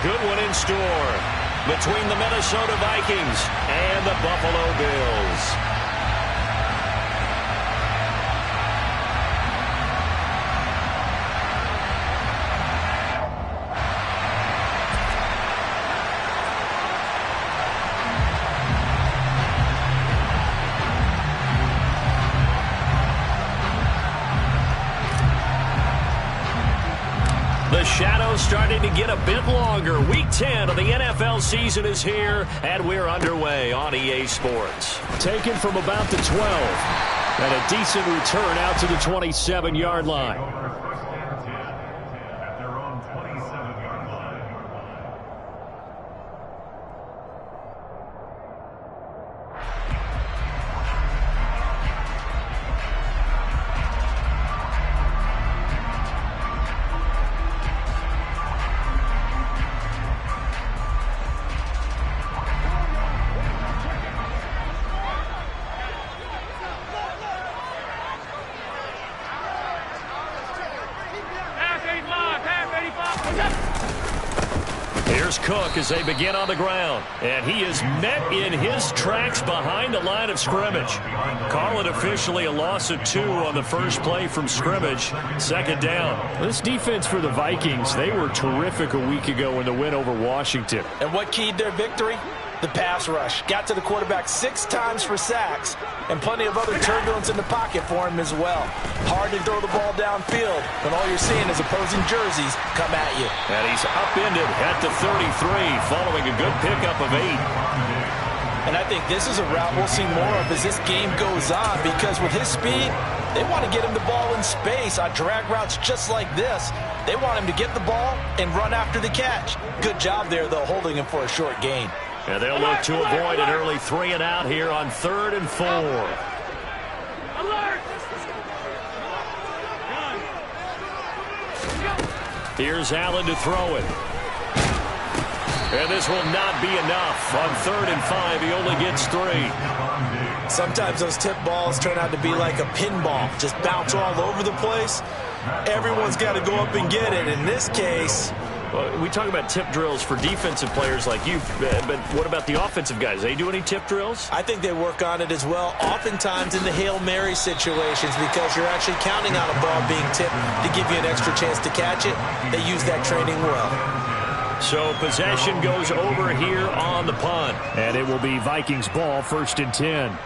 good one in store between the Minnesota Vikings and the Buffalo Bills. The shadow's starting to get a bit longer. Week 10 of the NFL season is here, and we're underway on EA Sports. Taken from about the 12, and a decent return out to the 27-yard line. Here's Cook as they begin on the ground. And he is met in his tracks behind the line of scrimmage. Call it officially a loss of 2 on the first play from scrimmage. Second down. This defense for the Vikings, they were terrific a week ago in the win over Washington. And what keyed their victory? The pass rush. Got to the quarterback 6 times for sacks, and plenty of other turbulence in the pocket for him as well. Hard to throw the ball downfield, and all you're seeing is opposing jerseys come at you. And he's upended at the 33, following a good pickup of 8. And I think this is a route we'll see more of as this game goes on, because with his speed, they want to get him the ball in space on drag routes just like this. They want him to get the ball and run after the catch. Good job there, though, holding him for a short gain. And they'll look to avoid an early 3 and out here on 3rd and 4. Alert! Here's Allen to throw it. And this will not be enough. On 3rd and 5, he only gets 3. Sometimes those tip balls turn out to be like a pinball. Just bounce all over the place. Everyone's got to go up and get it. In this case... Well, we talk about tip drills for defensive players like you, but what about the offensive guys? They do any tip drills? I think they work on it as well, oftentimes in the Hail Mary situations, because you're actually counting on a ball being tipped to give you an extra chance to catch it. They use that training well. So possession goes over here on the punt. And it will be Vikings ball, 1st and 10.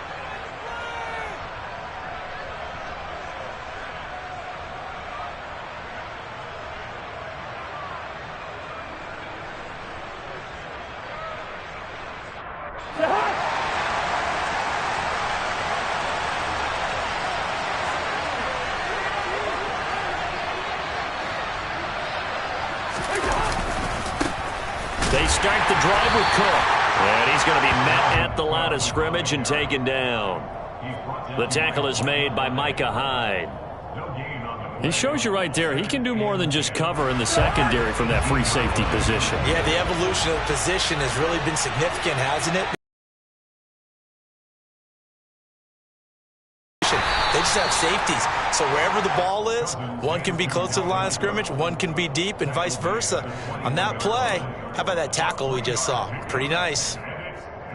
They start the drive with Cook. And he's going to be met at the line of scrimmage and taken down. The tackle is made by Micah Hyde. It shows you right there, he can do more than just cover in the secondary from that free safety position. Yeah, the evolution of the position has really been significant, hasn't it? They just have safeties. So wherever the ball is, one can be close to the line of scrimmage, one can be deep, and vice versa. On that play, how about that tackle we just saw? Pretty nice.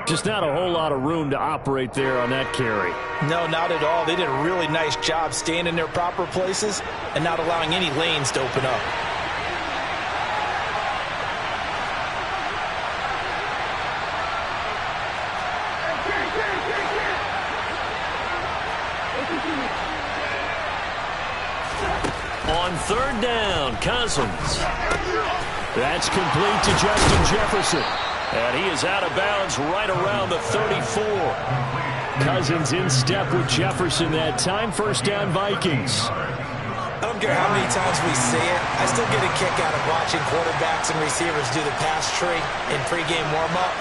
Just not a whole lot of room to operate there on that carry. No, not at all. They did a really nice job staying in their proper places and not allowing any lanes to open up. On 3rd down, Cousins. That's complete to Justin Jefferson. And he is out of bounds right around the 34. Cousins in step with Jefferson that time. 1st down, Vikings. I don't care how many times we say it, I still get a kick out of watching quarterbacks and receivers do the pass tree in pregame warm-up.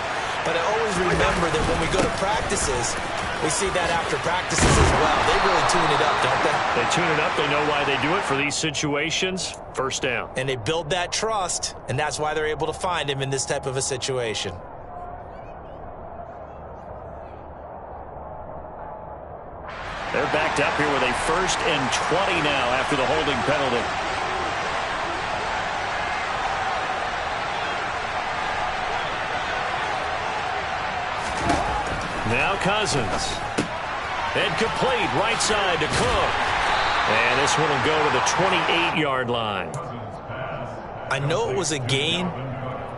But I always remember that when we go to practices, we see that after practices as well. They really tune it up, don't they? They tune it up. They know why they do it for these situations. 1st down. And they build that trust, and that's why they're able to find him in this type of a situation. They're backed up here with a 1st and 20 now after the holding penalty. Now Cousins. And complete right side to Cook. And this one will go to the 28-yard line. I know it was a gain,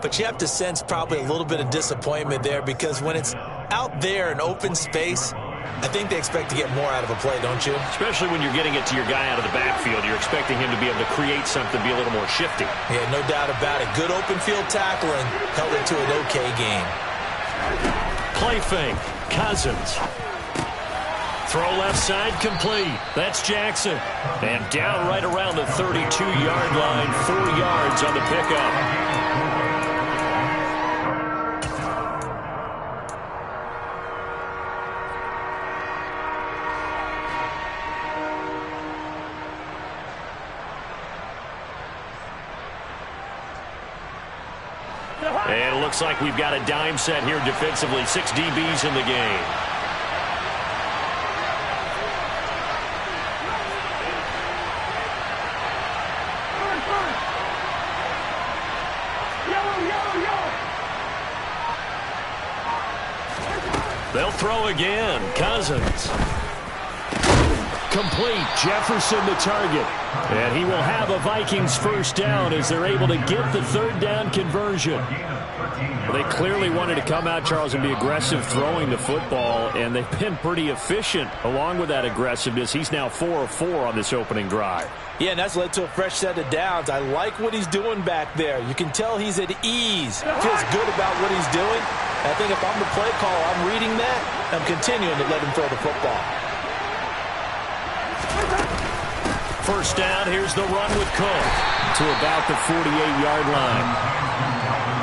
but you have to sense probably a little bit of disappointment there because when it's out there in open space, I think they expect to get more out of a play, don't you? Especially when you're getting it to your guy out of the backfield. You're expecting him to be able to create something, be a little more shifty. Yeah, no doubt about it. Good open field tackling held it to an okay game. Play fake. Cousins. Throw left side complete. That's Jackson. And down right around the 32-yard line. 4 yards on the pickup. And it looks like we've got a dime set here defensively. 6 DBs in the game. They'll throw again. Cousins. Complete. Jefferson the target. And he will have a Vikings first down as they're able to get the third down conversion. Well, they clearly wanted to come out, Charles, and be aggressive throwing the football, and they've been pretty efficient along with that aggressiveness. He's now 4 of 4 on this opening drive. Yeah, and that's led to a fresh set of downs. I like what he's doing back there. You can tell he's at ease. Feels good about what he's doing. I think if I'm the play caller, I'm reading that. I'm continuing to let him throw the football. First down, here's the run with Cook to about the 48-yard line.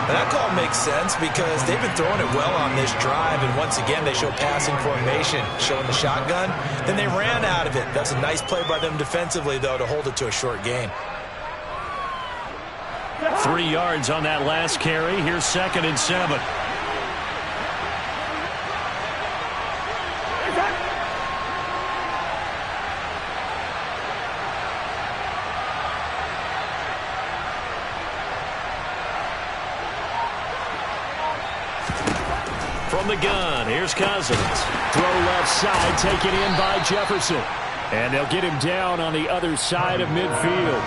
And that call makes sense because they've been throwing it well on this drive, and once again they show passing formation, showing the shotgun. Then they ran out of it. That's a nice play by them defensively, though, to hold it to a short gain. 3 yards on that last carry. Here's 2nd and 7. From the gun, here's Cousins. Throw left side, taken in by Jefferson. And they'll get him down on the other side of midfield.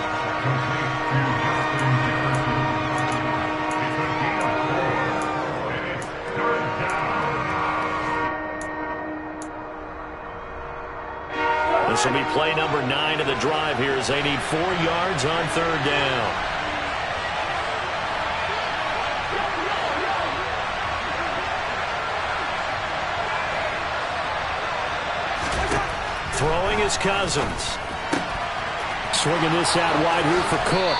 This will be play number 9 of the drive here as they need 4 yards on third down. Throwing is Cousins. Swinging this out wide here for Cook.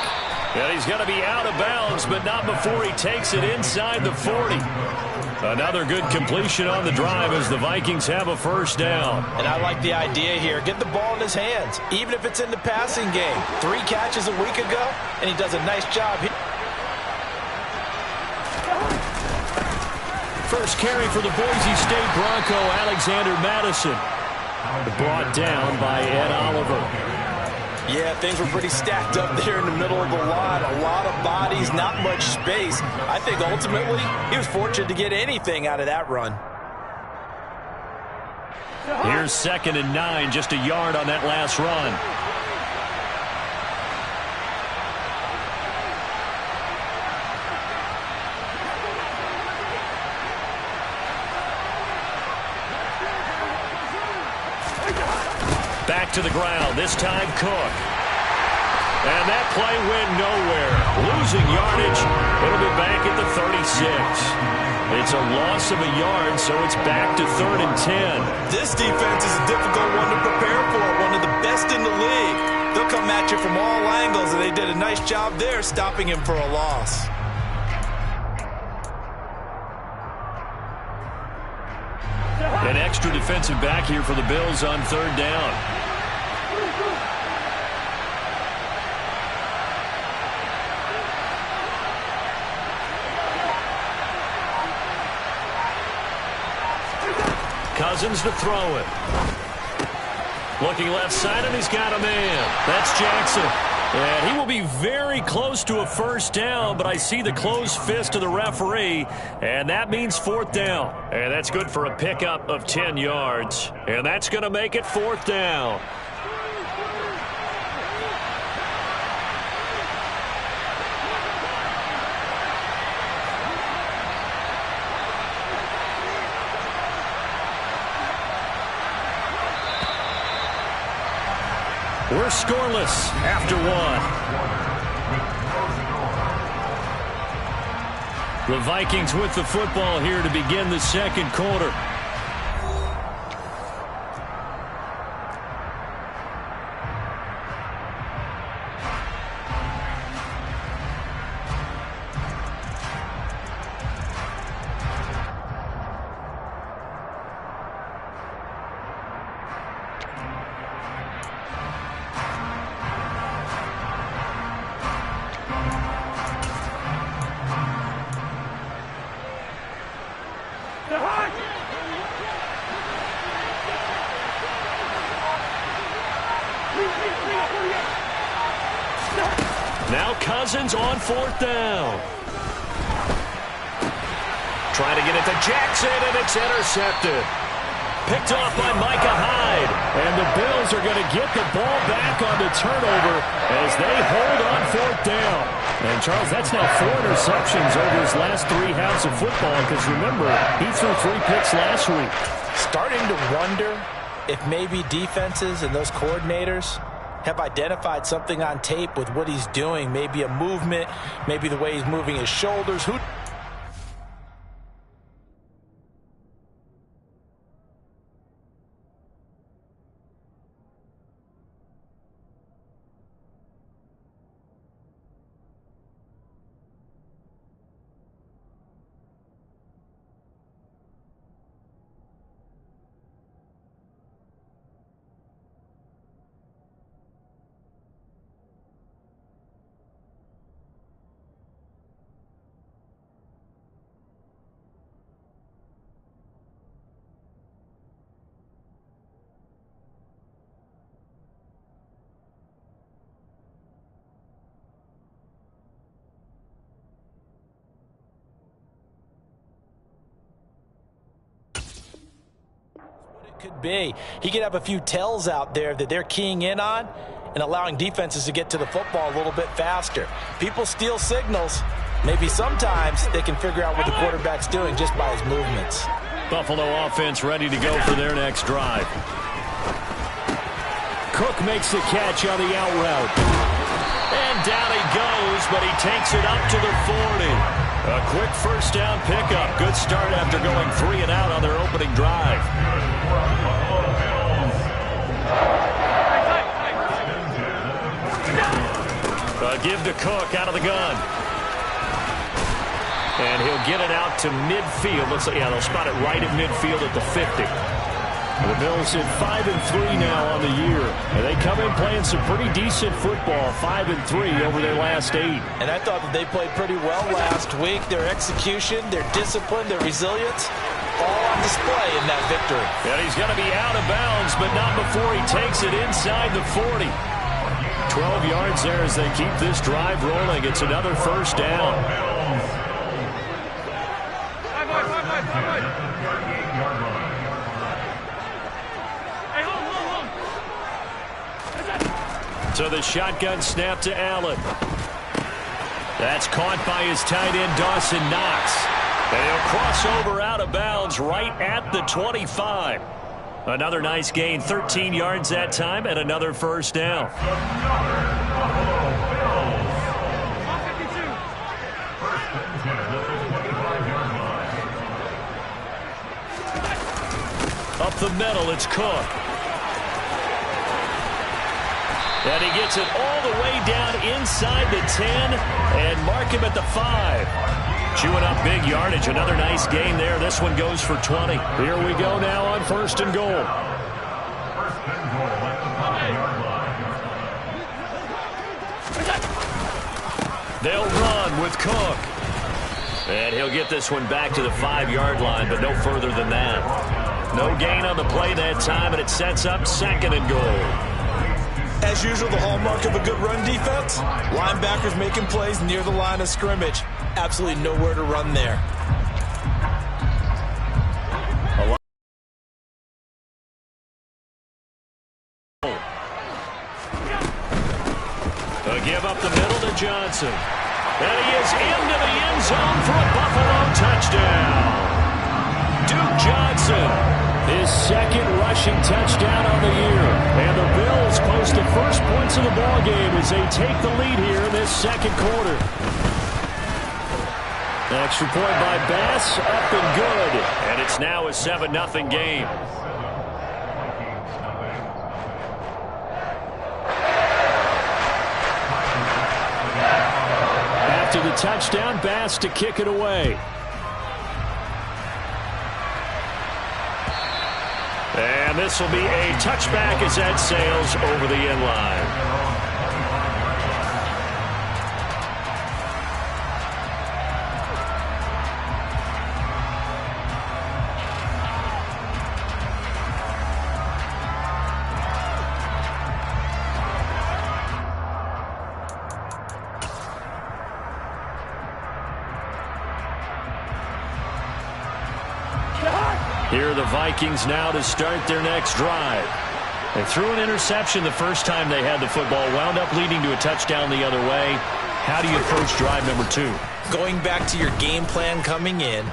And he's going to be out of bounds, but not before he takes it inside the 40. Another good completion on the drive as the Vikings have a first down. And I like the idea here. Get the ball in his hands, even if it's in the passing game. 3 catches a week ago, and he does a nice job here. First carry for the Boise State Bronco, Alexander Madison. Brought down by Ed Oliver. Yeah, things were pretty stacked up there in the middle of the line. A lot of bodies, not much space. I think ultimately he was fortunate to get anything out of that run. Here's 2nd and 9, just a yard on that last run. Back to the ground, this time Cook. And that play went nowhere. Losing yardage, it'll be back at the 36. It's a loss of a yard, so it's back to 3rd and 10. This defense is a difficult one to prepare for, one of the best in the league. They'll come at you from all angles, and they did a nice job there stopping him for a loss. An extra defensive back here for the Bills on third down. Cousins to throw it. Looking left side, and he's got a man. That's Jackson. And he will be very close to a first down, but I see the closed fist of the referee, and that means fourth down. And that's good for a pickup of 10 yards, and that's going to make it fourth down. We're scoreless after one. The Vikings with the football here to begin the second quarter. Now Cousins on fourth down. Trying to get it to Jackson, and it's intercepted. Picked off by Micah Hyde. And the Bills are going to get the ball back on the turnover as they hold on fourth down. And, Charles, that's now 4 interceptions over his last 3 halves of football because, remember, he threw 3 picks last week. Starting to wonder if maybe defenses and those coordinators have identified something on tape with what he's doing. Maybe a movement, maybe the way he's moving his shoulders. Could be. He could have a few tells out there that they're keying in on and allowing defenses to get to the football a little bit faster. People steal signals. Maybe sometimes they can figure out what the quarterback's doing just by his movements. Buffalo offense ready to go for their next drive. Cook makes the catch on the out route. And down he goes, but he takes it up to the 40. A quick first down pickup. Good start after going 3 and out on their opening drive. Give to Cook out of the gun. And he'll get it out to midfield. Looks like, yeah, they'll spot it right at midfield at the 50. The Bills at 5-3 now on the year. And they come in playing some pretty decent football, 5-3 over their last 8. And I thought that they played pretty well last week. Their execution, their discipline, their resilience, all on display in that victory. And he's going to be out of bounds, but not before he takes it inside the 40. 12 yards there as they keep this drive rolling. It's another first down. So the shotgun snap to Allen. That's caught by his tight end, Dawson Knox. And he'll cross over out of bounds right at the 25. Another nice gain, 13 yards that time, and another first down. Up the middle, it's Cook. And he gets it all the way down inside the 10 and mark him at the 5. Chewing up big yardage. Another nice gain there. This one goes for 20. Here we go now on first and goal. They'll run with Cook. And he'll get this one back to the 5-yard line, but no further than that. No gain on the play that time, and it sets up second and goal. As usual, the hallmark of a good run defense, linebackers making plays near the line of scrimmage. Absolutely nowhere to run there. A give up the middle to Johnson. And he is into the end zone for a Buffalo touchdown. Duke Johnson, his second rushing touchdown on the year. And the Bills post the first points of the ball game as they take the lead here in this second quarter. Extra point by Bass, up and good. And it's now a 7-0 game. After the touchdown, Bass to kick it away. And this will be a touchback as that sails over the end line. Here are the Vikings now to start their next drive. They threw an interception the first time they had the football, wound up leading to a touchdown the other way. How do you approach drive number 2? Going back to your game plan coming in,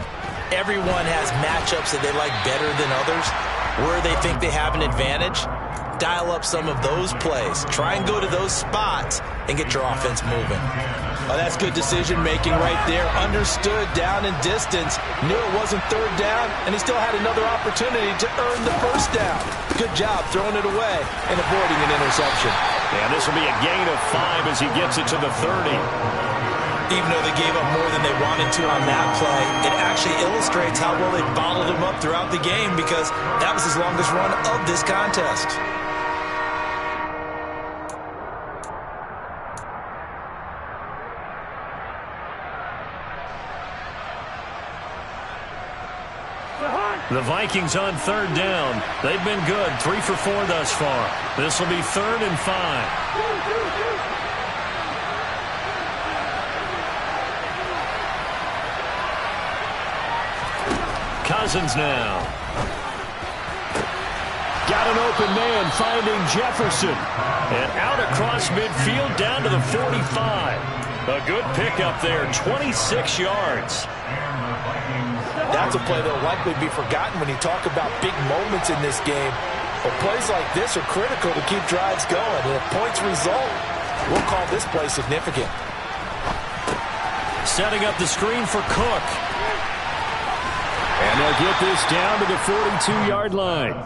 everyone has matchups that they like better than others. Where they think they have an advantage, dial up some of those plays. Try and go to those spots and get your offense moving. Oh, that's good decision-making right there. Understood down and distance. Knew it wasn't third down, and he still had another opportunity to earn the first down. Good job throwing it away and avoiding an interception. And this will be a gain of 5 as he gets it to the 30. Even though they gave up more than they wanted to on that play, it actually illustrates how well they bottled him up throughout the game because that was his longest run of this contest. The Vikings on third down. They've been good, 3 for 4 thus far. This will be 3rd and 5. Cousins now. Got an open man finding Jefferson. And out across midfield down to the 45. A good pickup there, 26 yards. That's a play that will likely be forgotten when you talk about big moments in this game. But plays like this are critical to keep drives going. And if points result, we'll call this play significant. Setting up the screen for Cook. And they'll get this down to the 42-yard line.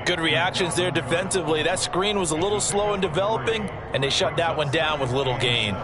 Good reactions there defensively. That screen was a little slow in developing, and they shut that one down with little gain.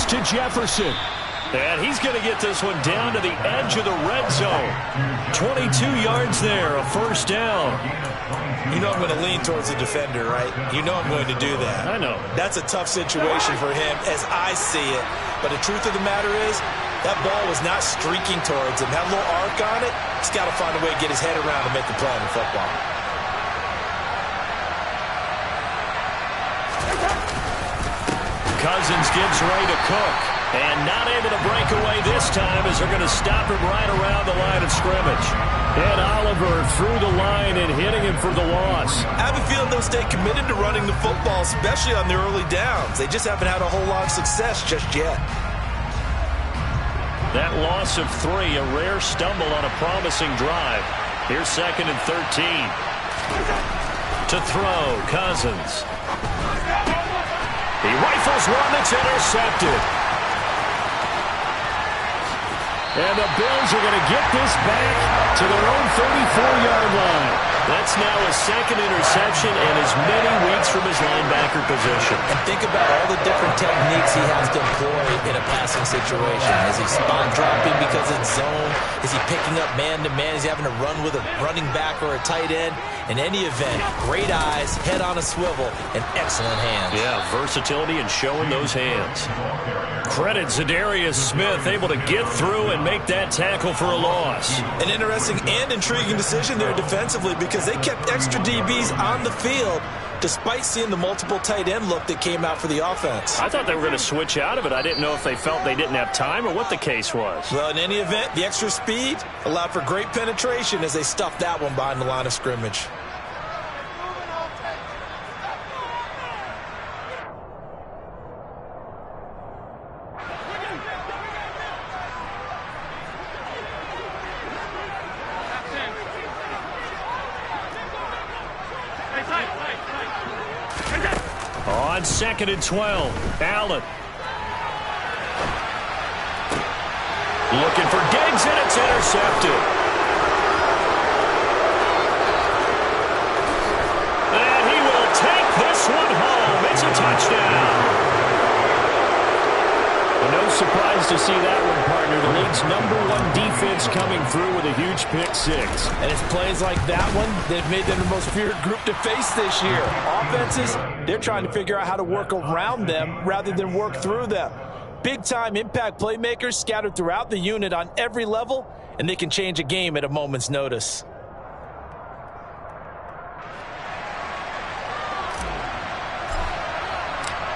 To Jefferson. And he's going to get this one down to the edge of the red zone. 22 yards there, a first down. You know I'm going to lean towards the defender, right? You know I'm going to do that. I know. That's a tough situation for him as I see it. But the truth of the matter is, that ball was not streaking towards him. Had a little arc on it. He's got to find a way to get his head around and make the play on the football. Cousins gives Ray to Cook. And not able to break away this time as they're going to stop him right around the line of scrimmage. And Oliver through the line and hitting him for the loss. I have a feeling they'll stay committed to running the football, especially on the early downs. They just haven't had a whole lot of success just yet. That loss of 3, a rare stumble on a promising drive. Here's 2nd and 13. To throw, Cousins. He rifles one that's intercepted. And the Bills are going to get this back to their own 34-yard line. That's now his second interception and as many weeks from his linebacker position. And think about all the different techniques he has to employ in a passing situation. Is he spot dropping because it's zone? Is he picking up man-to-man? Is he having to run with a running back or a tight end? In any event, great eyes, head on a swivel, and excellent hands. Yeah, versatility and showing those hands. Credit Zadarius Smith, able to get through and make that tackle for a loss. An interesting and intriguing decision there defensively because they kept extra DBs on the field despite seeing the multiple tight end look that came out for the offense. I thought they were going to switch out of it. I didn't know if they felt they didn't have time or what the case was. Well, in any event, the extra speed allowed for great penetration as they stuffed that one behind the line of scrimmage. On 2nd and 12, Allen. Looking for Diggs, and it's intercepted. And he will take this one home. It's a touchdown. No surprise to see that one, partner. The league's #1 defense coming through with a huge pick-6. And it's plays like that one that have made them the most feared group to face this year. Offenses, they're trying to figure out how to work around them rather than work through them. Big-time impact playmakers scattered throughout the unit on every level, and they can change a game at a moment's notice.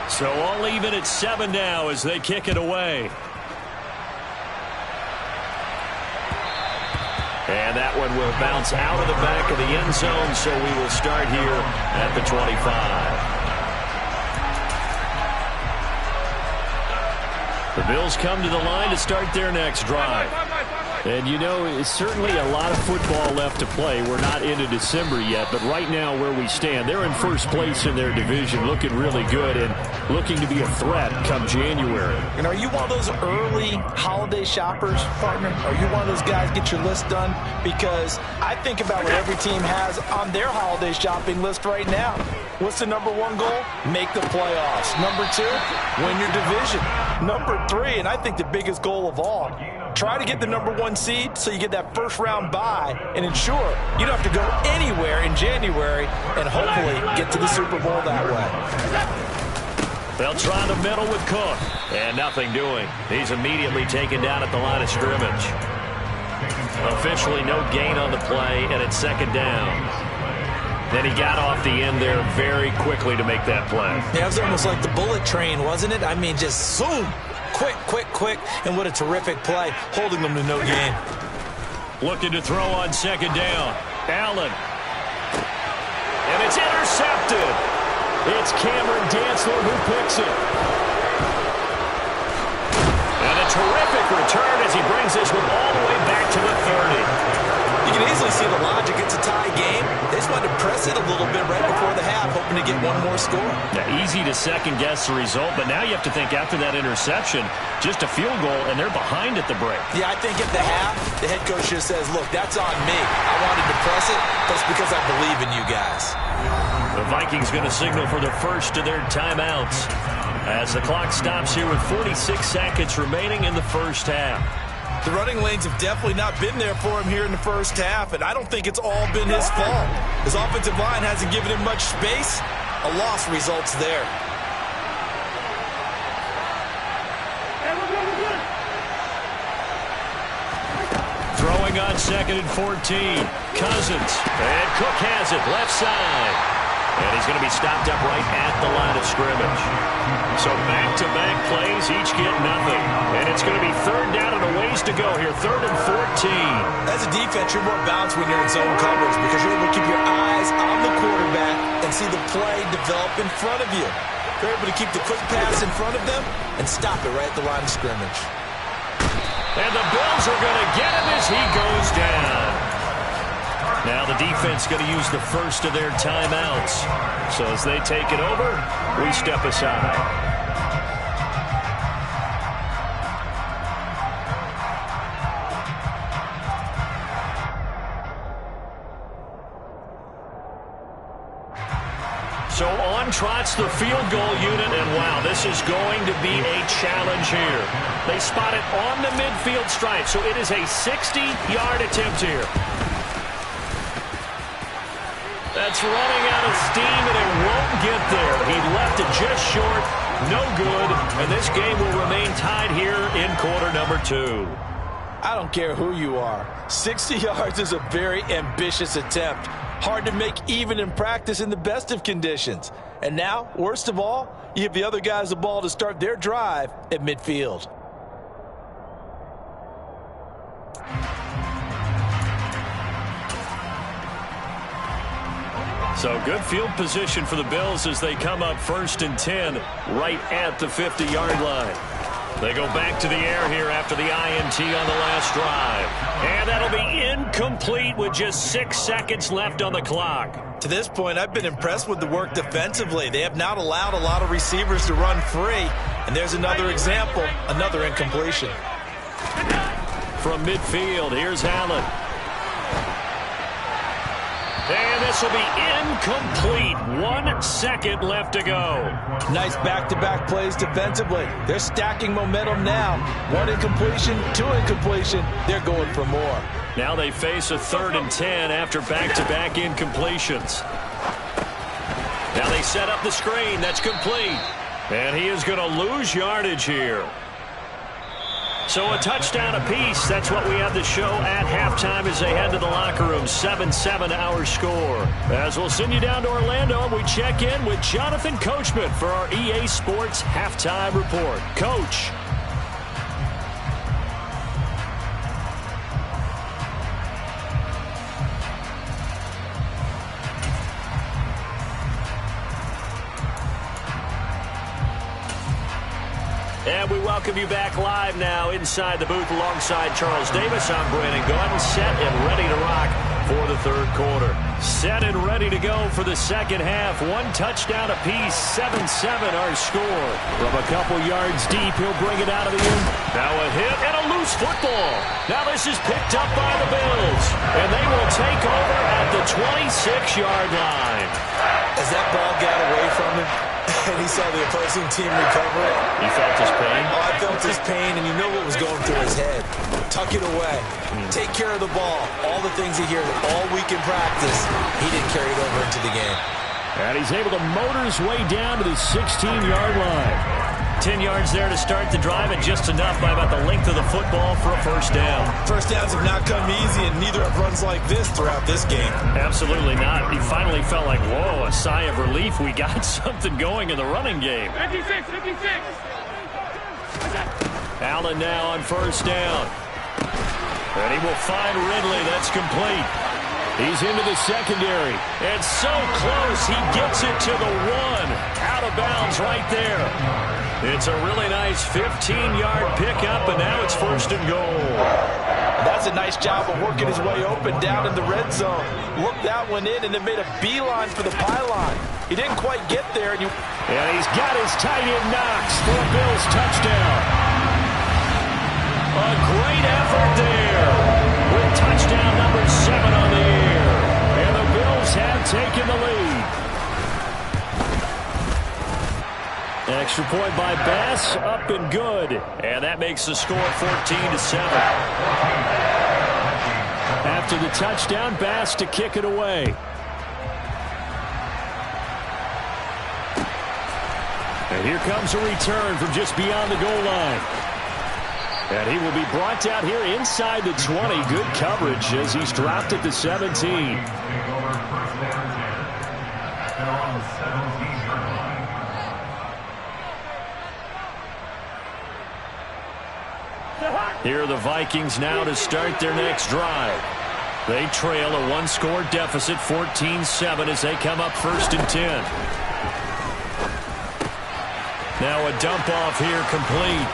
So all even at 7 now as they kick it away. And that one will bounce out of the back of the end zone, so we will start here at the 25. The Bills come to the line to start their next drive. And, you know, it's certainly a lot of football left to play. We're not into December yet, but right now where we stand, they're in first place in their division, looking really good and looking to be a threat come January. And are you one of those early holiday shoppers, partner? Are you one of those guys get your list done? Because I think about what every team has on their holiday shopping list right now. What's the #1 goal? Make the playoffs. #2, win your division. #3, and I think the biggest goal of all, try to get the #1 seed so you get that first-round bye and ensure you don't have to go anywhere in January and hopefully get to the Super Bowl that way. They'll try the middle with Cook. And nothing doing. He's immediately taken down at the line of scrimmage. Officially no gain on the play, and it's 2nd down. Then he got off the end there very quickly to make that play. Yeah, it was almost like the bullet train, wasn't it? I mean, just zoom. Quick, quick, quick, and what a terrific play, holding them to no gain. Looking to throw on 2nd down. Allen. And it's intercepted. It's Cameron Dantzler who picks it. And a terrific return as he brings this one all the way back to the 30. You can easily see the logic. It's a tie game. They just wanted to press it a little bit right before the half, hoping to get one more score. Yeah, easy to second-guess the result, but now you have to think after that interception, just a field goal, and they're behind at the break. Yeah, I think at the half, the head coach just says, look, that's on me. I wanted to press it, but it's because I believe in you guys. The Vikings going to signal for the first of their timeouts as the clock stops here with 46 seconds remaining in the first half. The running lanes have definitely not been there for him here in the first half, and I don't think it's all been his fault. His offensive line hasn't given him much space. A loss results there. Throwing on 2nd and 14. Cousins. And Cook has it left side. And he's going to be stopped up right at the line of scrimmage. So back-to-back plays, each get nothing. And it's going to be 3rd down and a ways to go here, 3rd and 14. As a defense, you're more balanced when you're in zone coverage because you're able to keep your eyes on the quarterback and see the play develop in front of you. You're able to keep the quick pass in front of them and stop it right at the line of scrimmage. And the Bills are going to get him as he goes down. Now the defense going to use the first of their timeouts. So as they take it over, we step aside. So on trots the field goal unit, and wow, this is going to be a challenge here. They spot it on the midfield stripe, so it is a 60-yard attempt here. That's running out of steam, and it won't get there. He left it just short, no good, and this game will remain tied here in quarter number 2. I don't care who you are. 60 yards is a very ambitious attempt. Hard to make even in practice in the best of conditions. And now, worst of all, you give the other guys the ball to start their drive at midfield. So good field position for the Bills as they come up 1st and 10 right at the 50-yard line. They go back to the air here after the INT on the last drive. And that'll be incomplete with just 6 seconds left on the clock. To this point, I've been impressed with the work defensively. They have not allowed a lot of receivers to run free. And there's another example, another incompletion. From midfield, here's Allen. And this will be incomplete. 1 second left to go. Nice back-to-back plays defensively. They're stacking momentum now. 1 incompletion, 2 incompletion. They're going for more. Now they face a 3rd and 10 after back-to-back incompletions. Now they set up the screen. That's complete. And he is going to lose yardage here. So a touchdown apiece. That's what we have to show at halftime as they head to the locker room. 7-7 our score. As we'll send you down to Orlando, we check in with Jonathan Coachman for our EA Sports Halftime Report. Coach. And we welcome you back live now inside the booth alongside Charles Davis. I'm Brandon Gordon, set and ready to rock for the 3rd quarter. Set and ready to go for the 2nd half. 1 touchdown apiece, 7-7 our score. From a couple yards deep, he'll bring it out of the end. Now a hit and a loose football. Now this is picked up by the Bills. And they will take over at the 26-yard line. As that ball got away from him, and he saw the opposing team recover it. You felt his pain? Oh, I felt his pain, and you know what was going through his head. Tuck it away. Take care of the ball. All the things he hears all week in practice, he didn't carry it over into the game. And he's able to motor his way down to the 16-yard line. 10 yards there to start the drive, and just enough by about the length of the football for a 1st down. First downs have not come easy, and neither have runs like this throughout this game. Absolutely not. He finally felt like, whoa, a sigh of relief. We got something going in the running game. 56. Allen now on 1st down. And he will find Ridley. That's complete. He's into the secondary. And so close, he gets it to the 1. Out of bounds right there. It's a really nice 15-yard pickup, and now it's 1st and goal. That's a nice job of working his way open down in the red zone. Looked that one in and then made a beeline for the pylon. He didn't quite get there. And he's got his tight end Knox for a Bills touchdown. A great effort there with touchdown number 7 on the air. And the Bills have taken the lead. Extra point by Bass, up and good. And that makes the score 14-7. After the touchdown, Bass to kick it away. And here comes a return from just beyond the goal line. And he will be brought down here inside the 20. Good coverage as he's dropped at the 17. Here are the Vikings now to start their next drive. They trail a 1-score deficit, 14-7, as they come up 1st and 10. Now a dump off here complete.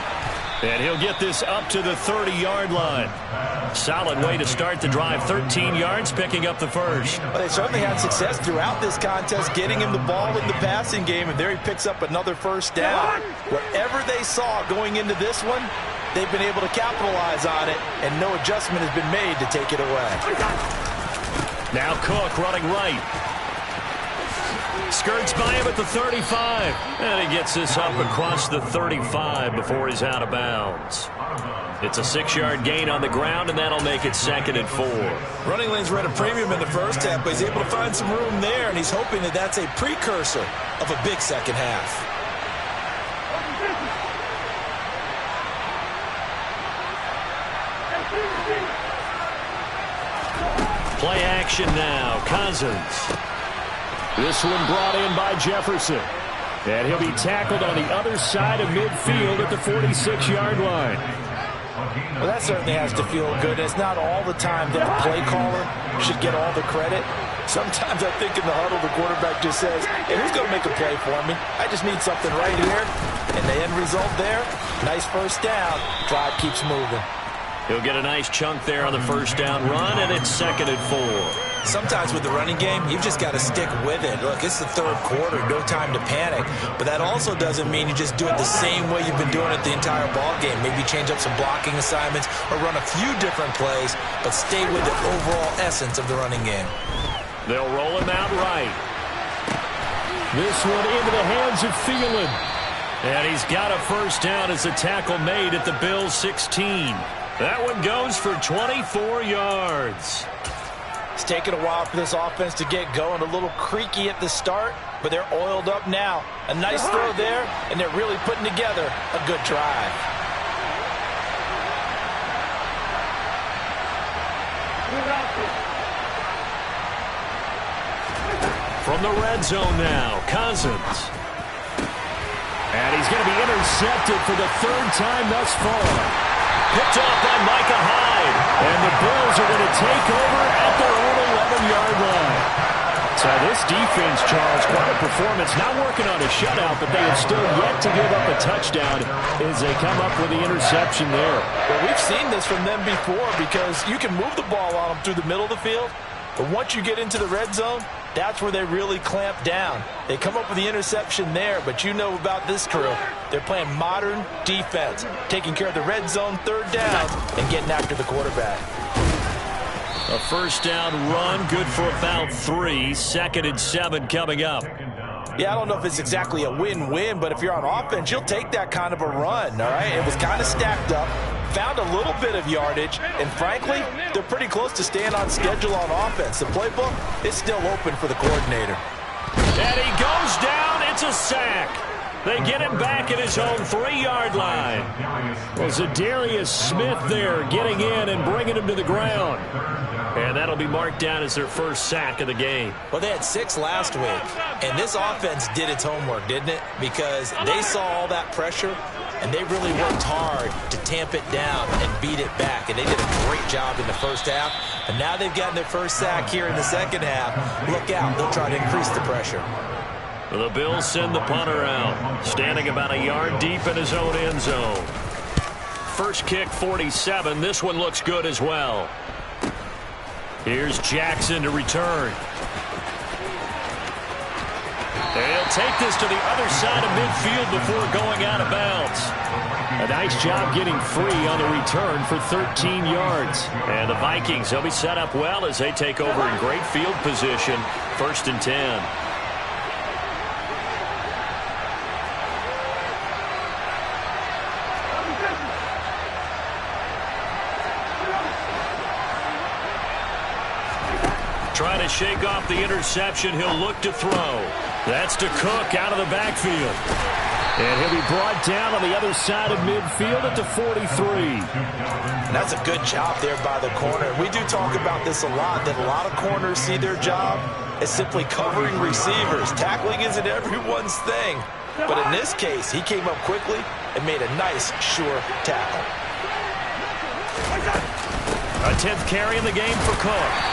And he'll get this up to the 30-yard line. Solid way to start the drive. 13 yards, picking up the 1st. Well, they certainly had success throughout this contest, getting him the ball in the passing game, and there he picks up another 1st down. Whatever they saw going into this one, they've been able to capitalize on it, and no adjustment has been made to take it away. Now Cook running right. Skirts by him at the 35. And he gets this up across the 35 before he's out of bounds. It's a 6-yard gain on the ground, and that'll make it 2nd and 4. Running lanes were at a premium in the first half, but he's able to find some room there, and he's hoping that that's a precursor of a big second half. Play action now. Cousins. This one brought in by Jefferson. And he'll be tackled on the other side of midfield at the 46-yard line. Well, that certainly has to feel good. It's not all the time that the play caller should get all the credit. Sometimes I think in the huddle, the quarterback just says, hey, who's going to make a play for me? I just need something right here. And the end result there, nice first down. Drive keeps moving. He'll get a nice chunk there on the first down run, and it's 2nd and 4. Sometimes with the running game, you've just got to stick with it. Look, it's the third quarter, no time to panic. But that also doesn't mean you just do it the same way you've been doing it the entire ball game. Maybe change up some blocking assignments or run a few different plays, but stay with the overall essence of the running game. They'll roll him out right. This one into the hands of Thielen. And he's got a first down as a tackle made at the Bills' 16. That one goes for 24 yards. It's taken a while for this offense to get going. A little creaky at the start, but they're oiled up now. A nice throw there, and they're really putting together a good drive. From the red zone now, Cousins. And he's going to be intercepted for the 3rd time thus far. Picked off by Micah Hyde. And the Bills are going to take over at their own 11-yard line. So this defense, Charles, quite a performance. Not working on a shutout, but they have still yet to give up a touchdown as they come up with the interception there. Well, we've seen this from them before because you can move the ball on them through the middle of the field. But once you get into the red zone, that's where they really clamp down. They come up with the interception there, but you know about this crew. They're playing modern defense, taking care of the red zone 3rd down and getting after the quarterback. A first down run, good for about 3. 2nd and 7 coming up. Yeah, I don't know if it's exactly a win-win, but if you're on offense, you'll take that kind of a run, all right? It was kind of stacked up, found a little bit of yardage, and frankly, they're pretty close to staying on schedule on offense. The playbook is still open for the coordinator. And he goes down. It's a sack. They get him back at his own 3-yard line. Well, Zadarius Smith there getting in and bringing him to the ground. And that'll be marked down as their first sack of the game. Well, they had 6 last week, and this offense did its homework, didn't it? Because they saw all that pressure, and they really worked hard to tamp it down and beat it back. And they did a great job in the first half. And now they've gotten their first sack here in the second half. Look out. They'll try to increase the pressure. The Bills send the punter out, standing about a yard deep in his own end zone. First kick, 47. This one looks good as well. Here's Jackson to return. And he'll take this to the other side of midfield before going out of bounds. A nice job getting free on the return for 13 yards. And the Vikings, they'll be set up well as they take over in great field position. 1st and 10. Trying to shake off the interception. He'll look to throw. That's to Cook out of the backfield. And he'll be brought down on the other side of midfield at the 43. That's a good job there by the corner. We do talk about this a lot, that a lot of corners see their job as simply covering receivers. Tackling isn't everyone's thing. But in this case, he came up quickly and made a nice, sure tackle. A 10th carry in the game for Cook.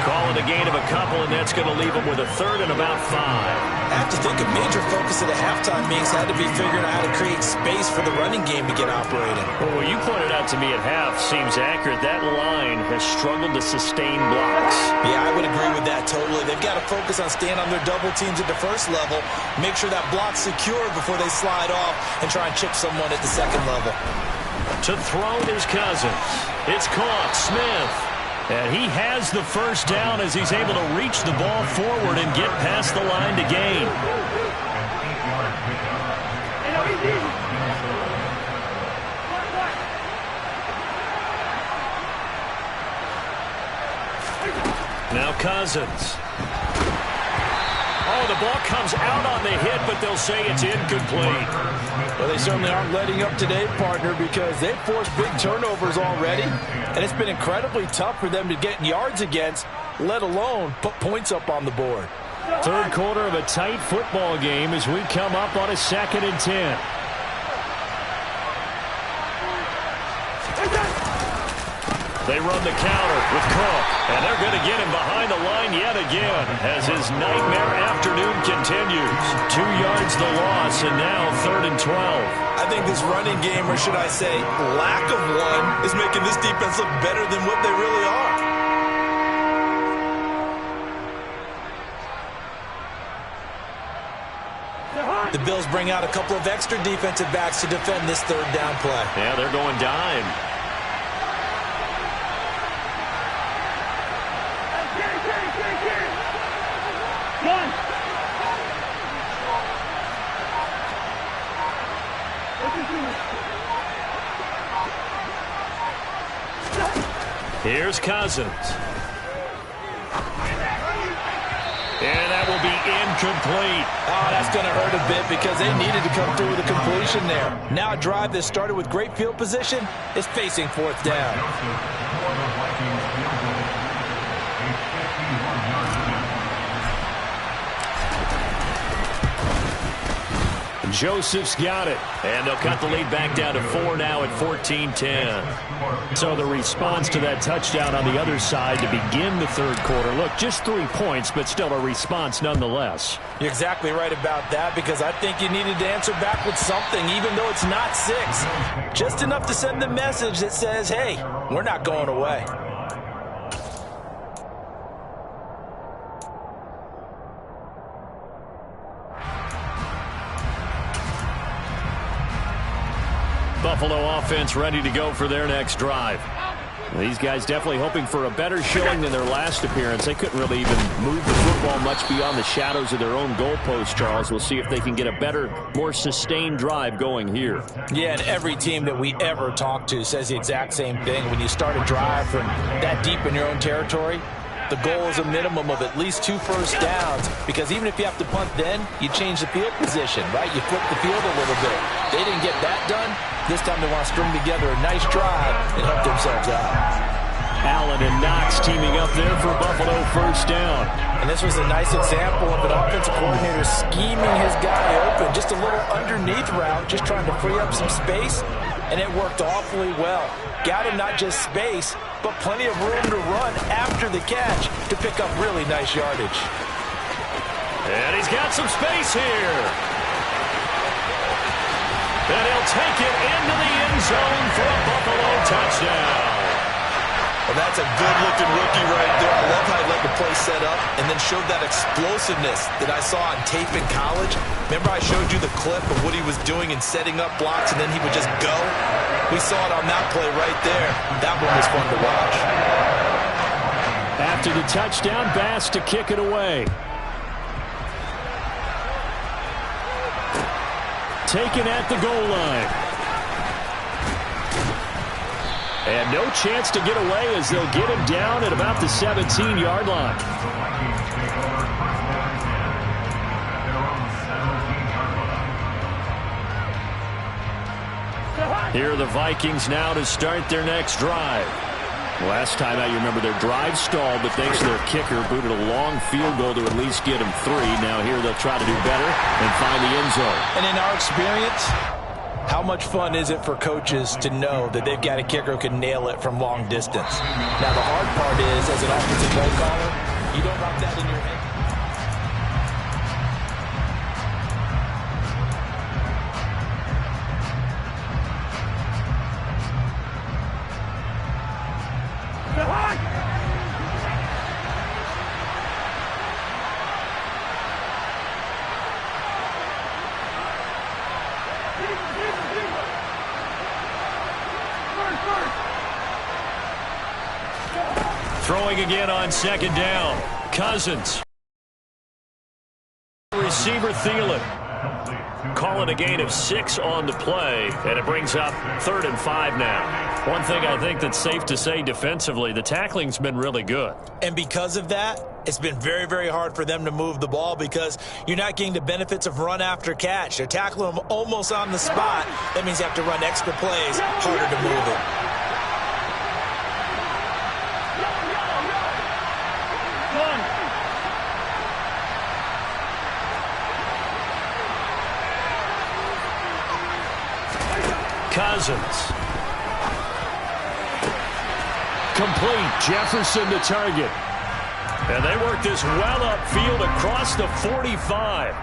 Call it a gain of a couple, and that's going to leave him with a 3rd and about 5. I have to think a major focus of the halftime meetings had to be figuring out how to create space for the running game to get operating. Well, what you pointed out to me at half seems accurate. That line has struggled to sustain blocks. Yeah, I would agree with that totally. They've got to focus on staying on their double teams at the first level, make sure that block's secure before they slide off and try and chip someone at the second level. To throw is Cousins. It's caught. Smith. And he has the first down as he's able to reach the ball forward and get past the line to gain. Now Cousins. Oh, the ball comes out on the hit, but they'll say it's incomplete. Well, they certainly aren't letting up today, partner, because they've forced big turnovers already, and it's been incredibly tough for them to get yards against, let alone put points up on the board. Third quarter of a tight football game as we come up on a 2nd and 10. They run the counter with Cook, and they're going to get him behind the line yet again as his nightmare afternoon continues. 2 yards the loss, and now 3rd and 12. I think this running game, or should I say lack of one, is making this defense look better than what they really are. The Bills bring out a couple of extra defensive backs to defend this 3rd down play. Yeah, they're going dime. Here's Cousins. And that will be incomplete. Oh, that's going to hurt a bit because they needed to come through with a completion there. Now a drive that started with great field position is facing 4th down. Joseph's got it. And they'll cut the lead back down to 4 now at 14-10. So the response to that touchdown on the other side to begin the 3rd quarter. Look, just 3 points, but still a response nonetheless. You're exactly right about that because I think you needed to answer back with something, even though it's not 6. Just enough to send the message that says, hey, we're not going away. Buffalo offense ready to go for their next drive. These guys definitely hoping for a better showing than their last appearance. They couldn't really even move the football much beyond the shadows of their own goalpost, Charles. We'll see if they can get a better, more sustained drive going here. Yeah, and every team that we ever talk to says the exact same thing. When you start a drive from that deep in your own territory, the goal is a minimum of at least 2 first downs, because even if you have to punt then, you change the field position, right? You flip the field a little bit. They didn't get that done. This time they want to string together a nice drive and help themselves out. Allen and Knox teaming up there for Buffalo first down. And this was a nice example of an offensive coordinator scheming his guy open. Just a little underneath route, just trying to free up some space, and it worked awfully well. Got him not just space, but plenty of room to run after the catch to pick up really nice yardage. And he's got some space here. And he'll take it into the end zone for a Buffalo touchdown. Well, that's a good-looking rookie right there. I love how he let the play set up and then showed that explosiveness that I saw on tape in college. Remember I showed you the clip of what he was doing and setting up blocks, and then he would just go? We saw it on that play right there. That one was fun to watch. After the touchdown, Bass to kick it away. Taken at the goal line. And no chance to get away as they'll get him down at about the 17-yard line. Here are the Vikings now to start their next drive. Last time out, you remember their drive stalled, but thanks to their kicker, booted a long field goal to at least get them 3. Now here they'll try to do better and find the end zone. And in our experience, how much fun is it for coaches to know that they've got a kicker who can nail it from long distance? Now the hard part is, as an offensive play caller, you don't have that in your head. Throwing again on second down. Cousins. Receiver Thielen. Call it a gain of 6 on the play, and it brings up 3rd and 5 now. One thing I think that's safe to say defensively, the tackling's been really good. And because of that, it's been very, very hard for them to move the ball because you're not getting the benefits of run after catch. They're tackling them almost on the spot. That means you have to run extra plays, harder to move it. Cousins. Complete. Jefferson the target. And they work this well upfield across the 45.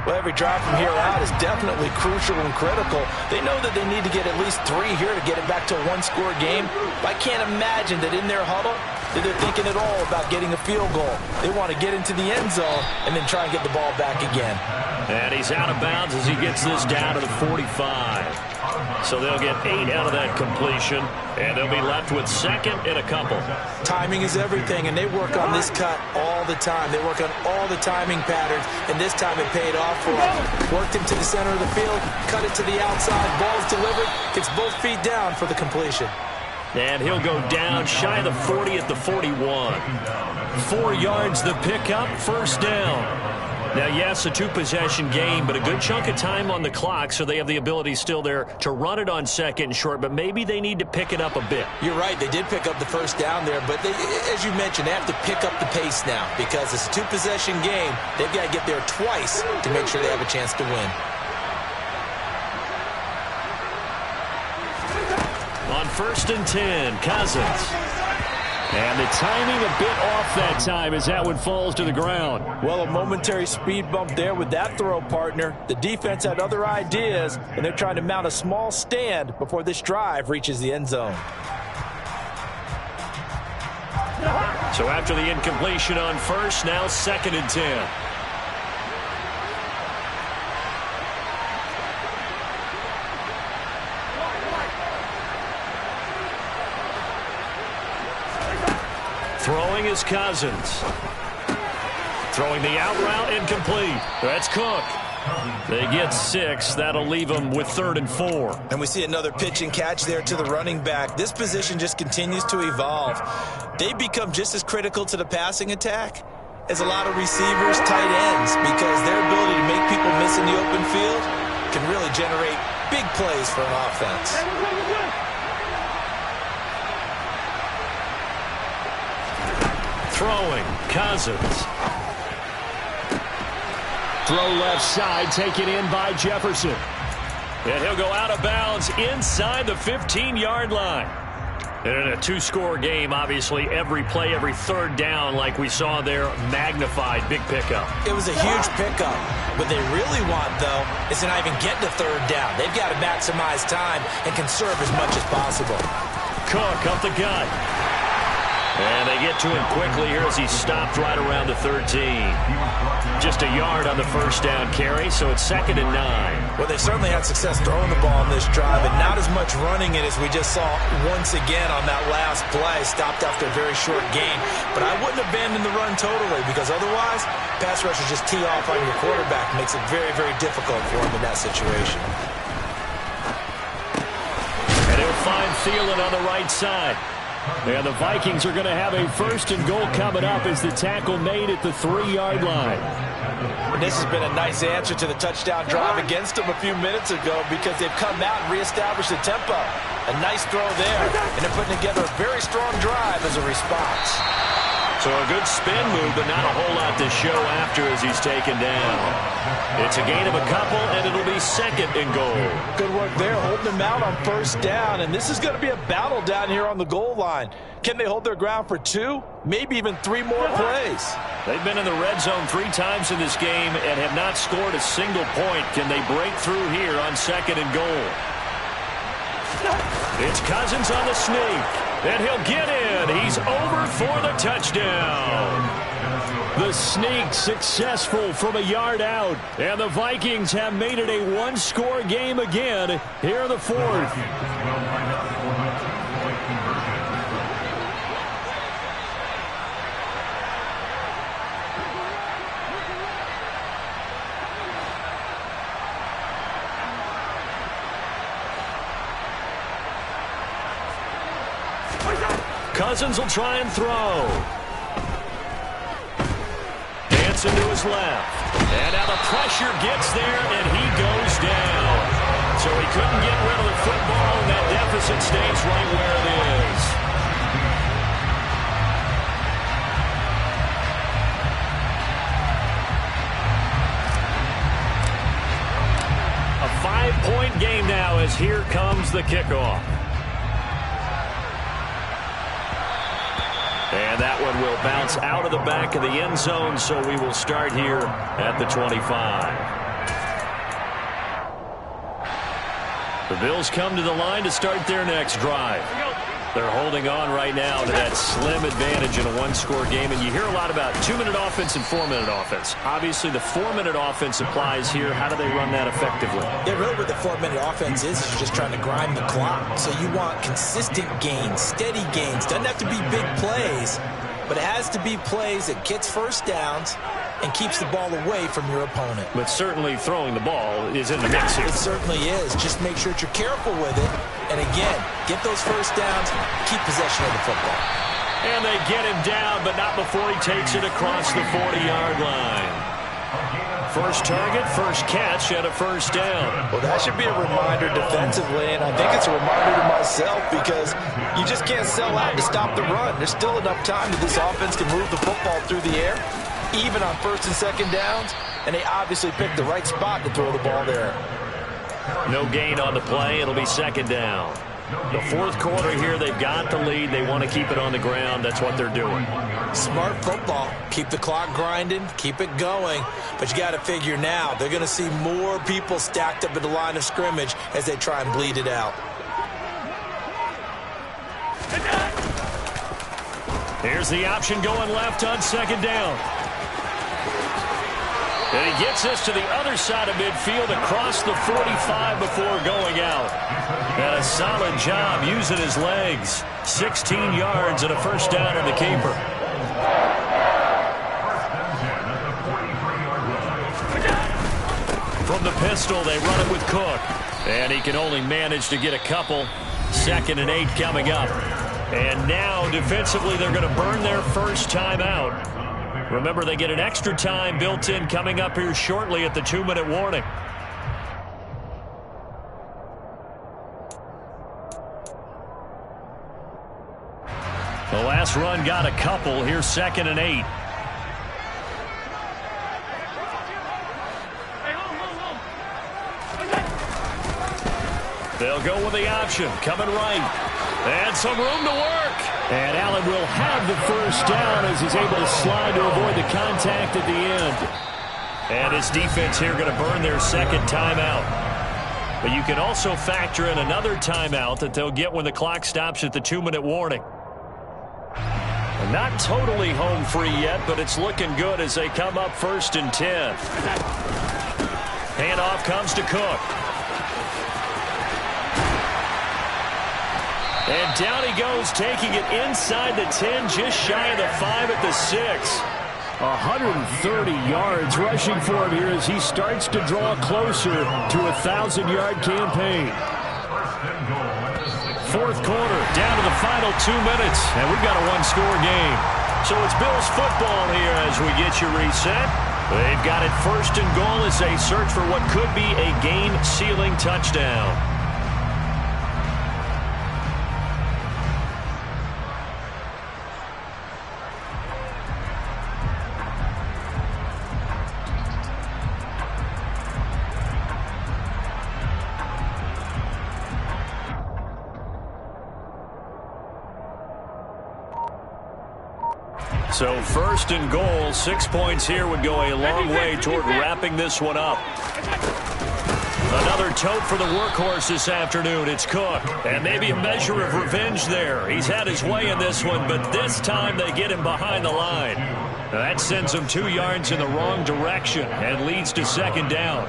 Well, every drive from here out is definitely crucial and critical. They know that they need to get at least 3 here to get it back to a one-score game. But I can't imagine that in their huddle that they're thinking at all about getting a field goal. They want to get into the end zone and then try and get the ball back again. And he's out of bounds as he gets this down to the 45. So they'll get 8 out of that completion, and they'll be left with 2nd and a couple. Timing is everything, and they work on this cut all the time. They work on all the timing patterns, and this time it paid off for them. Worked him to the center of the field, cut it to the outside, ball's delivered, gets both feet down for the completion. And he'll go down shy of the 40 at the 41. 4 yards the pickup, 1st down. Now, yes, a 2-possession game, but a good chunk of time on the clock, so they have the ability still there to run it on 2nd and short, but maybe they need to pick it up a bit. You're right. They did pick up the 1st down there, but they, as you mentioned, they have to pick up the pace now because it's a 2-possession game. They've got to get there twice to make sure they have a chance to win. On 1st and 10, Cousins. And the timing a bit off that time as that one falls to the ground. Well, a momentary speed bump there with that throw, partner. The defense had other ideas, and they're trying to mount a small stand before this drive reaches the end zone. So after the incompletion on 1st, now 2nd and 10. Throwing is Cousins. Throwing the out route incomplete. That's Cook. They get 6. That'll leave them with 3rd and 4. And we see another pitch and catch there to the running back. This position just continues to evolve. They become just as critical to the passing attack as a lot of receivers, tight ends, because their ability to make people miss in the open field can really generate big plays for an offense. Throwing, Cousins. Throw left side, taken in by Jefferson. And he'll go out of bounds inside the 15-yard line. And in a 2-score game, obviously, every play, every 3rd down, like we saw there, magnified, big pickup. It was a huge pickup. What they really want, though, is to not even get to 3rd down. They've got to maximize time and conserve as much as possible. Cook up the gut. And they get to him quickly here as he stopped right around the 13. Just a yard on the 1st down carry, so it's 2nd and 9. Well, they certainly had success throwing the ball in this drive, and not as much running it as we just saw once again on that last play. Stopped after a very short gain. But I wouldn't abandon the run totally, because otherwise, pass rushers just tee off on your quarterback. Makes it very, very difficult for him in that situation. And he'll find Thielen on the right side. And the Vikings are going to have a 1st and goal coming up as the tackle made at the 3-yard line. And this has been a nice answer to the touchdown drive against them a few minutes ago because they've come out and reestablished the tempo. A nice throw there, and they're putting together a very strong drive as a response. So a good spin move, but not a whole lot to show after as he's taken down. It's a gain of a couple, and it'll be 2nd and goal. Good work there, holding them out on 1st down, and this is going to be a battle down here on the goal line. Can they hold their ground for 2, maybe even 3 more plays? They've been in the red zone 3 times in this game and have not scored a single point. Can they break through here on 2nd and goal? It's Cousins on the sneak. And he'll get in. He's over for the touchdown. The sneak successful from a yard out. And the Vikings have made it a 1-score game again here in the 4th. Cousins will try and throw. Hansen to his left. And now the pressure gets there, and he goes down. So he couldn't get rid of the football, and that deficit stays right where it is. A 5-point game now as here comes the kickoff. And that one will bounce out of the back of the end zone, so we will start here at the 25. The Bills come to the line to start their next drive. They're holding on right now to that slim advantage in a one-score game, and you hear a lot about 2-minute offense and 4-minute offense. Obviously, the 4-minute offense applies here. How do they run that effectively? Yeah, really what the 4-minute offense is just trying to grind the clock. So you want consistent gains, steady gains. Doesn't have to be big plays, but it has to be plays that gets first downs and keeps the ball away from your opponent. But certainly throwing the ball is in the mix here. It certainly is. Just make sure that you're careful with it. And again, get those first downs, keep possession of the football. And they get him down, but not before he takes it across the 40-yard line. First target, first catch, and a first down. Well, that should be a reminder defensively, and I think it's a reminder to myself because you just can't sell out to stop the run. There's still enough time that this offense can move the football through the air, even on first and second downs, and they obviously picked the right spot to throw the ball there. No gain on the play. It'll be second down. The fourth quarter here, they've got the lead. They want to keep it on the ground. That's what they're doing. Smart football. Keep the clock grinding. Keep it going. But you got to figure now, they're going to see more people stacked up at the line of scrimmage as they try and bleed it out. Here's the option going left on second down. And he gets us to the other side of midfield across the 45 before going out. And a solid job using his legs. 16 yards and a first down on the keeper. From the pistol, they run it with Cook. And he can only manage to get a couple. 2nd and 8 coming up. And now, defensively, they're going to burn their first time out. Remember, they get an extra time built in coming up here shortly at the 2-minute warning. The last run got a couple. Here's 2nd and 8. They'll go with the option. Coming right. And some room to work. And Allen will have the first down as he's able to slide to avoid the contact at the end. And his defense here going to burn their second timeout. But you can also factor in another timeout that they'll get when the clock stops at the 2-minute warning. Not totally home free yet, but it's looking good as they come up 1st and 10. Handoff comes to Cook. And down he goes, taking it inside the 10, just shy of the 5 at the 6. 130 yards rushing for him here as he starts to draw closer to a 1,000-yard campaign. Fourth quarter, down to the final 2 minutes, and we've got a one-score game. So it's Bills football here as we get you reset. They've got it 1st and goal as they search for what could be a game-sealing touchdown. So 1st and goal, 6 points here would go a long way toward wrapping this one up. Another tote for the workhorse this afternoon. It's Cook. And maybe a measure of revenge there. He's had his way in this one, but this time they get him behind the line. Now that sends him 2 yards in the wrong direction and leads to 2nd down.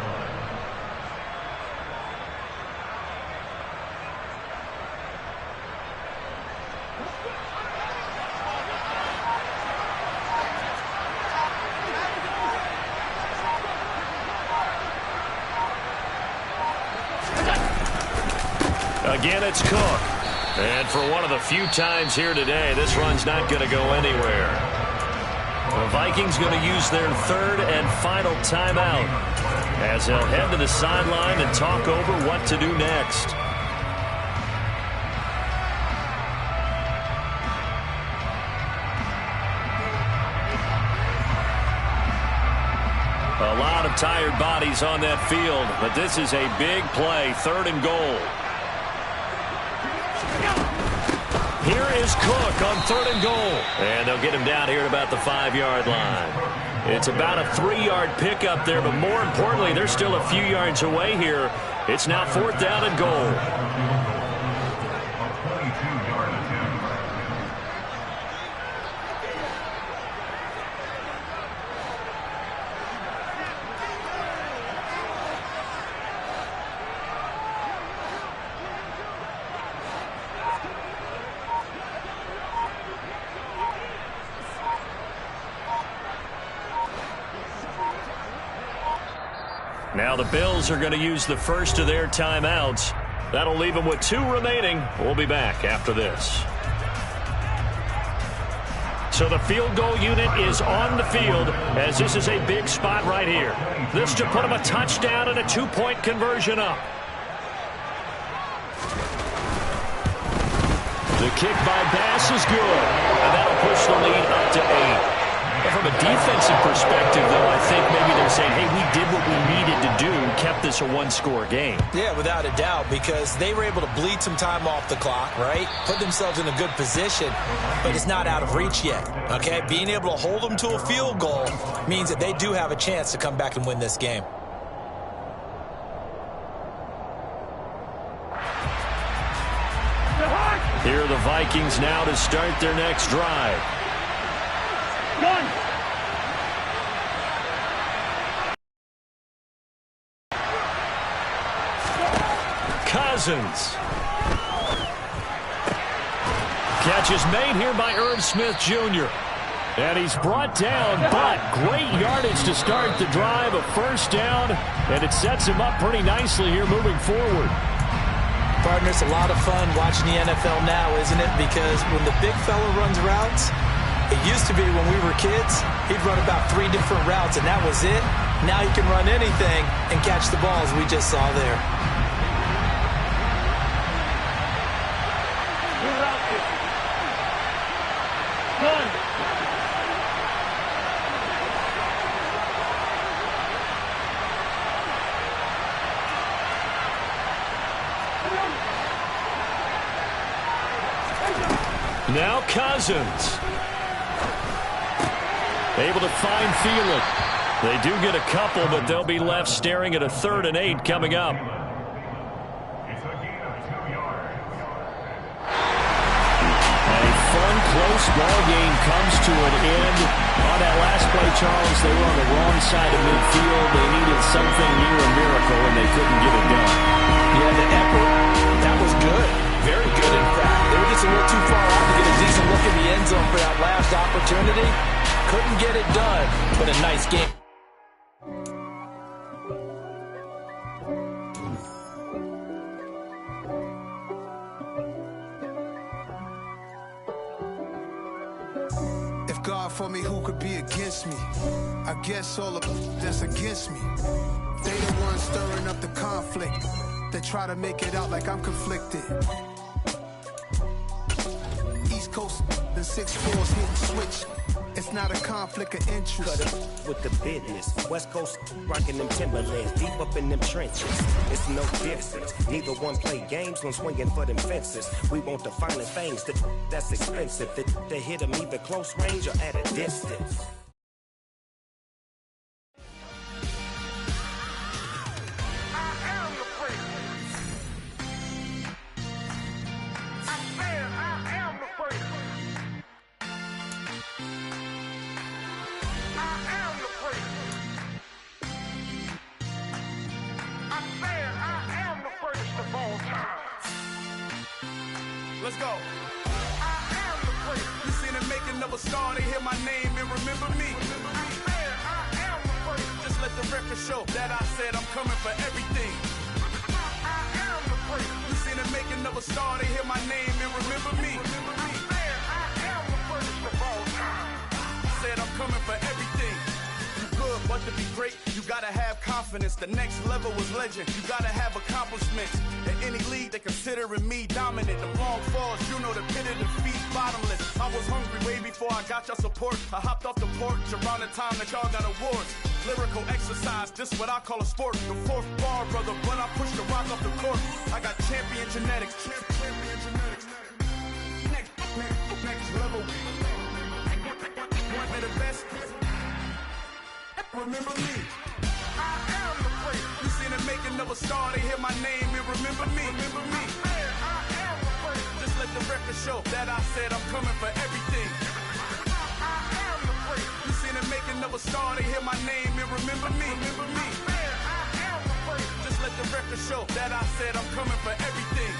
Again, it's Cook. And for one of the few times here today, this run's not going to go anywhere. The Vikings going to use their third and final timeout as they'll head to the sideline and talk over what to do next. A lot of tired bodies on that field, but this is a big play, 3rd and goal. Here is Cook on 3rd and goal. And they'll get him down here at about the 5-yard line. It's about a 3-yard pickup there, but more importantly, they're still a few yards away here. It's now 4th down and goal. Now the Bills are going to use the first of their timeouts. That'll leave them with 2 remaining. We'll be back after this. So the field goal unit is on the field as this is a big spot right here. This to put them a touchdown and a 2-point conversion up. The kick by Bass is good, and that'll push the lead up to 8. From a defensive perspective, though, I think maybe they're saying, hey, we did what we needed to do, kept this a 1-score game. Yeah, without a doubt, because they were able to bleed some time off the clock, right? Put themselves in a good position, but it's not out of reach yet, okay? Being able to hold them to a field goal means that they do have a chance to come back and win this game. Here are the Vikings now to start their next drive. Cousins. Catch is made here by Irv Smith Jr. And he's brought down, but great yardage to start the drive, a 1st down, and it sets him up pretty nicely here moving forward. Partner, it's a lot of fun watching the NFL now, isn't it? Because when the big fella runs routes, it used to be when we were kids, he'd run about 3 different routes, and that was it. Now he can run anything and catch the ball, as we just saw there. Now Cousins. Able to find Thielen. They do get a couple, but they'll be left staring at a 3rd and 8 coming up. A fun, close ball game comes to an end. On that last play, Charles, they were on the wrong side of midfield. They needed something near a miracle, and they couldn't get it done. Yeah, the effort, that was good. Very good, in fact. They were just a little too far out to get a decent look in the end zone for that last opportunity. Couldn't get it done, but a nice game. If God for me, who could be against me? I guess all of that's against me. They the ones stirring up the conflict. They try to make it out like I'm conflicted. East Coast, the 6'4's hitting switch. It's not a conflict of interest. Cut up with the business. West Coast rocking them Timberlands, deep up in them trenches. It's no difference. Neither one play games when swinging for them fences. We want the finer things that's expensive. They hit them either close range or at a distance. Let's go. I am the great. You seen the making of a star, they hear my name and remember me. I am the great. Just let the record show that I said I'm coming for everything. I am the great. You seen the making of a star, they hear my name and remember me. I am the first of all time. Said I'm coming for everything. You good, but to be great, you gotta have confidence. The next level was legend. You gotta have accomplishments. In any league, they considering me dominant. The long falls, you know the pit of defeat, bottomless. I was hungry way before I got your support. I hopped off the porch around the time that y'all got awards. Lyrical exercise, this what I call a sport. The fourth bar, brother, when I push the rock off the court. I got champion genetics. Champion genetics. Next level. One of the best. Remember me. I am the place. You seen the making of a star, they hear my name and remember me. Remember me. I am the place. Just let the record show that I said I'm coming for everything. I am the place. You seen the making of a star, they hear my name and remember me. Remember me. I am the place. Just let the record show that I said I'm coming for everything.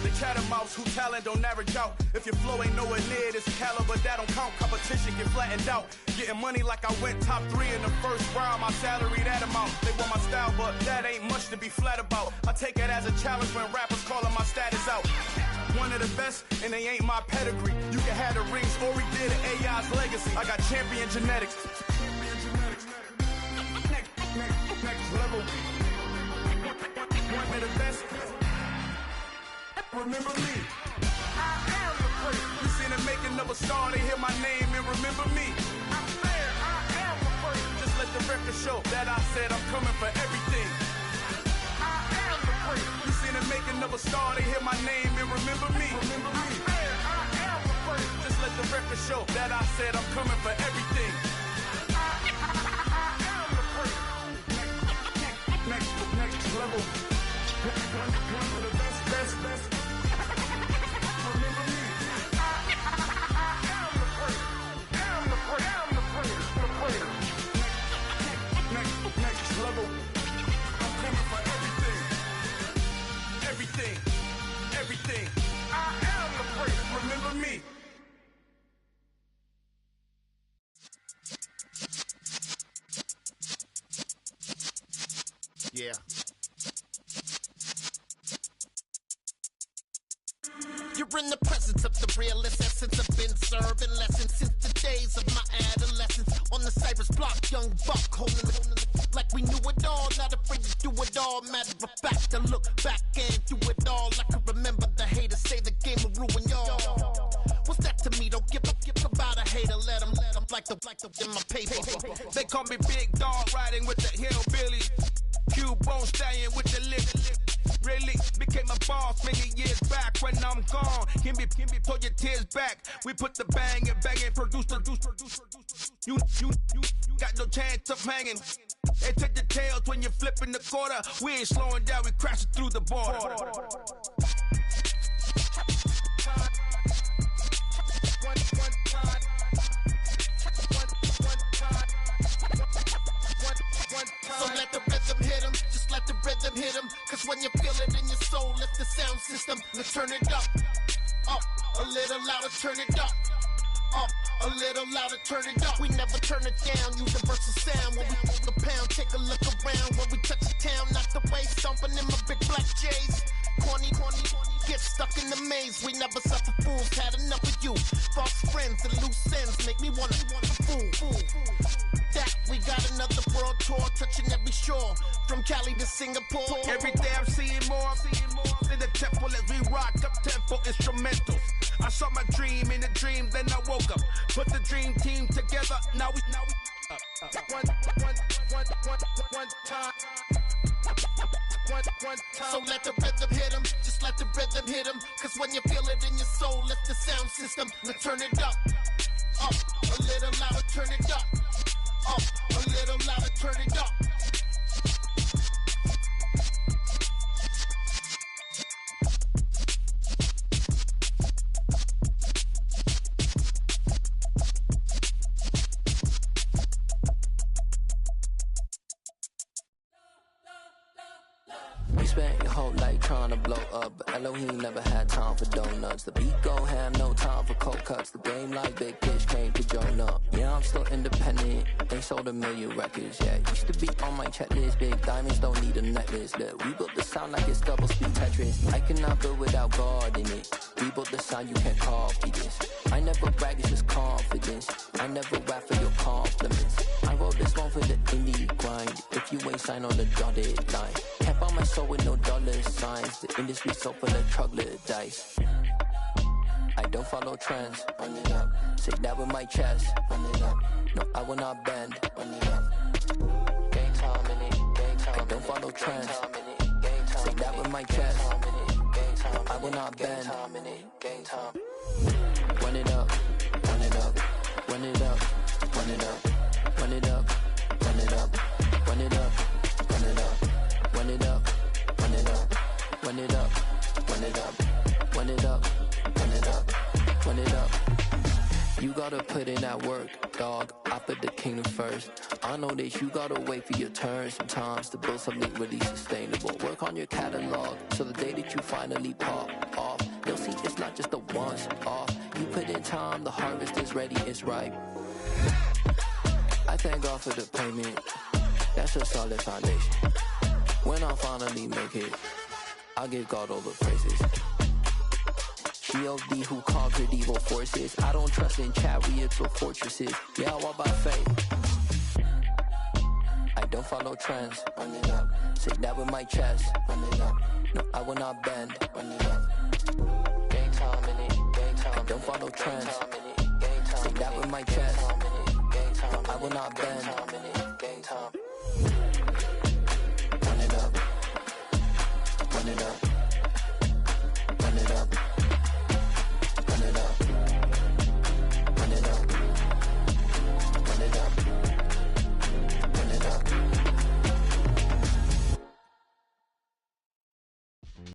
The catamounts who talent don't average out. If your flow ain't nowhere near this caliber, that don't count. Competition get flattened out. Getting money like I went top 3 in the first round. My salary that amount. They want my style, but that ain't much to be flat about. I take it as a challenge when rappers calling my status out. One of the best, and they ain't my pedigree. You can have the rings, or we did it, AI's legacy. I got champion genetics. Next level. One of the best. Remember me. I am the place. You seen the making of a star, they hear my name and remember me. I am the place. Just let the record show that I said I'm coming for everything. I am the place. You seen the making of a star, they hear my name and remember me. Remember me. I am the place. Just let the record show that I said I'm coming for everything. I am the place. Next level. One of the best. Remember me. I am the place. Am the place. Next level. I'm coming for everything. I am the place. Remember me. Yeah. You're in the presence of the realest essence. I've been serving lessons since the days of my adolescence. On the Cypress block, young buck holding it like we knew it all. Not afraid to do it all. Matter of fact, to look back and do it all. I can remember the haters say the game will ruin y'all. What's that to me? Don't give about a hater. Let them like the in my paper. They call me Big Dog, riding with the hillbilly. Cubone stallion with the lip. Really became a boss many years back. When I'm gone, can be pull your tears back. We put the bang and produce. You got no chance of hanging. They take the tails when you're flipping the quarter. We ain't slowing down, we crashing through the border. So let the rhythm hit him, just let the rhythm hit him. Cause when you feel it in your soul, lift the sound system. Let's turn it up, a little louder, turn it up, a little louder, turn it up. We never turn it down, universal sound. When we move the pound, take a look around. When we touch the town, not the way, stomping in my big black J's. Corny, get stuck in the maze. We never suffer fools, had enough of you. False friends and loose ends make me wanna fool. That we got another world tour, touching every shore, from Cali to Singapore. Every day I'm seeing more in the temple as we rock up tempo instrumentals. I saw my dream in a dream, then I woke up. Put the dream team together. Now we one time. So let the rhythm hit him, just let the rhythm hit him. Cause when you feel it in your soul, lift the sound system. Let's turn it up, a little louder, turn it up, a little louder, turn it up. spent your whole life trying to blow up, but Elohim never had time for donuts. The beat go ham, no time for cold cuts. The game like Big Fish came to join up. Yeah, I'm still independent, ain't sold a million records yet. Used to be on my checklist, big diamonds don't need a necklace. Look, we built the sound like it's double speed Tetris. I cannot build without God in it. We built the sound, you can't copy this. I never brag, it's just confidence. I never rap for your compliments. I wrote this one for the indie grind. If you ain't signed on the dotted line, can't buy my soul with no dollar signs. The industry so full of troglodytes. I don't follow trends. Run it up. Say that with my chest. Run it up. No, I will not bend. Run it up. Game time in it. Game time. I don't follow trends. Say that with my chest. No, I will not bend. Game time. Run it up. Run it up. Run it up. Run it up. Run it up. Run it up. Run it up. Run it up. Run it up. Run it up. Run it up. Run it up. Run it up. Run it up. Run it up. You gotta put in that work, dog. I put the kingdom first. I know that you gotta wait for your turn sometimes to build something really sustainable. Work on your catalog so the day that you finally pop off, you'll see it's not just a once off. You put in time, the harvest is ready, it's ripe. I thank God for the payment. That's a solid foundation. When I finally make it, I'll give God all the praises. G.O.D. who conquered evil forces. I don't trust in chariots or fortresses. Yeah, I walk by faith. I don't follow trends. Run it up. Say that with my chest. Run it up. No, I will not bend. Run it up. Game time in it. Game time. I don't follow trends. Say that with my chest. No, I will not bend.